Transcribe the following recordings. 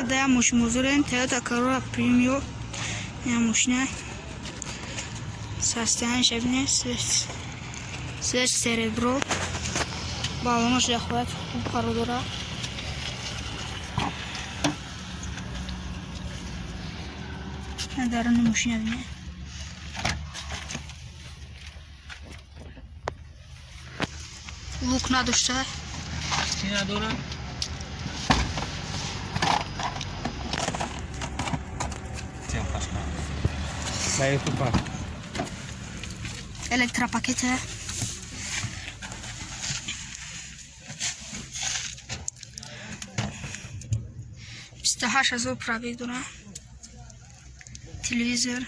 Daya muzurên Toyota Corolla Premio ya muşne sastehan şebne ses cerebro balonaj yaxwat qarodora darını muşne bine luk naduşta Çina dora Saya tupa. Elektra pakete. $28,000 пробег дора. Телевизор.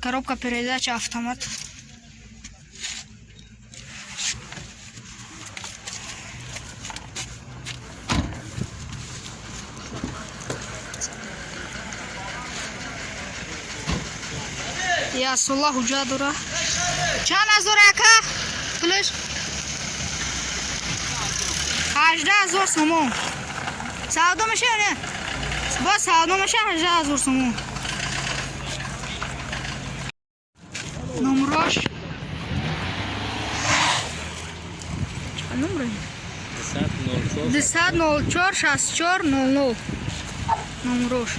Коробка передач автомат. Ya sola huca dura. Çan azor aka. Kılıç. 18,000 so'm. Savdo mishi ne? Bu savdo mishi 18,000 so'm. Numrosh. Numro. 1004 64 00. Numrosh.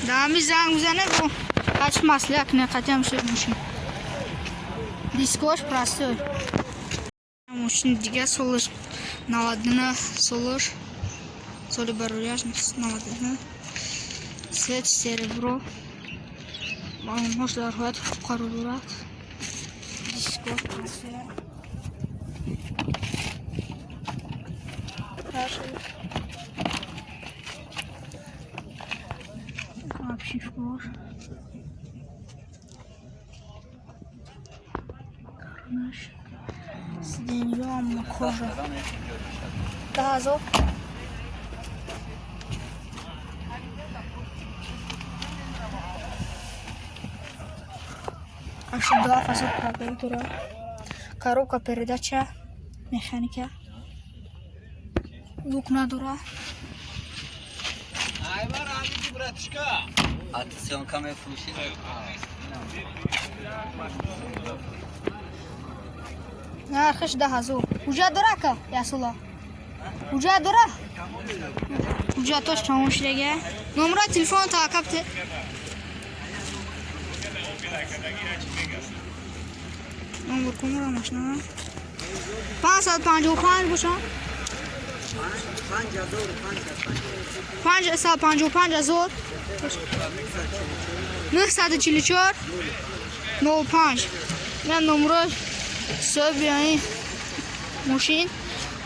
Dami zang bizane bu. Kaç maslak ne kaçam şey muşin. Diskoş простой. Muşin diga solur. Naladına solur. Soli barulhas naladına. Set cerebro. Balonaj darhat qarorat. Diskoş простой. Обшивка. Сиденье, кожа. Газо. Аж два фазы пробега. Коробка передача, механика. Лук на дура. Ayvar abi bratışka. Atasyon kamera fuşi. Narxış daha zor. Uca dura ka yasula. Uca dura. Uca toş çamışlege. Numara telefon takipte. Numara kumara maşna. 555 boşa. 555 zor. 944 05. Ben numara söyleyeyim. Muşin.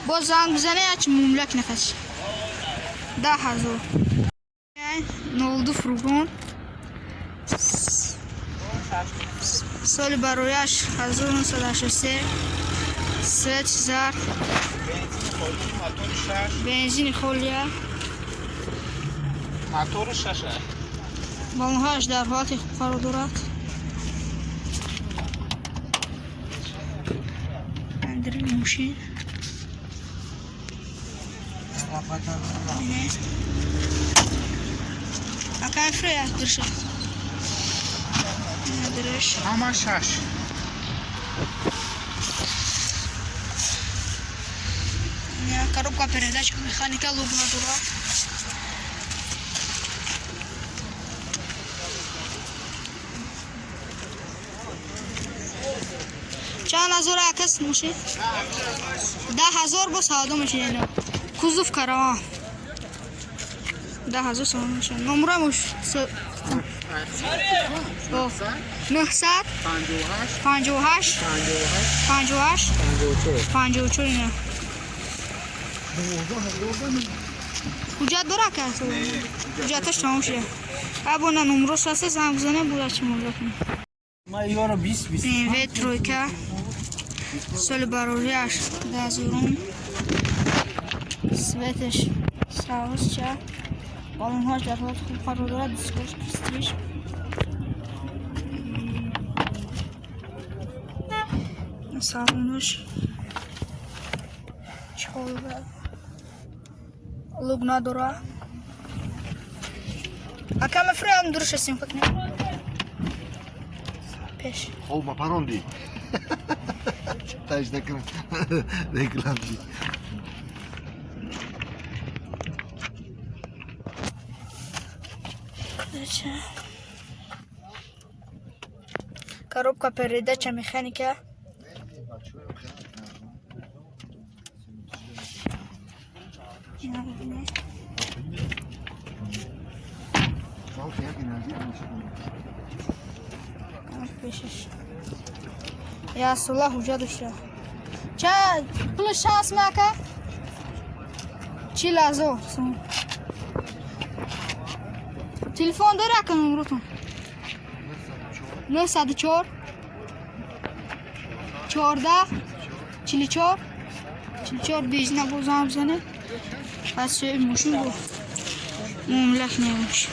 Bu zang bizane aç mumlak nefes. Daha zor. Ne oldu furgon? Soli baroyaş hazırın salaşısı. Set zar. Benzin kolya. Motoru şaşa. Balonaj در حالت قرارات. اندر موشین. اکای فری درش. درش. Ama şaş. Ya коробка передач механика лугна дура. چند هزار عکس میشه؟ 10,000 با ساده میشه یعنی کوزوف کارا 10,000 ساده میشه نمره مش 900 58 54 نه کجا داره که کجا تاش تموم شه ابونا نمره ساسه زنگ بزنه بوده چی مولک نه Mayora 20. BMW тройка. Соли баруряш газурун. Светиш саусча. Балонхош дар ҳолати хуб қарор дорад. Дискош пристриш. Салонош чолба. لوگ نداره. اکا مفرم درش هستیم فکر نیم. پیش. خوب ما پروندی. تاج دکم. دکلام دی. Коробка передача механика. Я сулах уже душа. Ча плюс шанс мака. Чилазо. Телефон дاره که نمرتون 904 14 44 44 بیزنه بوزم زنه از مشون بود مملک نمیشه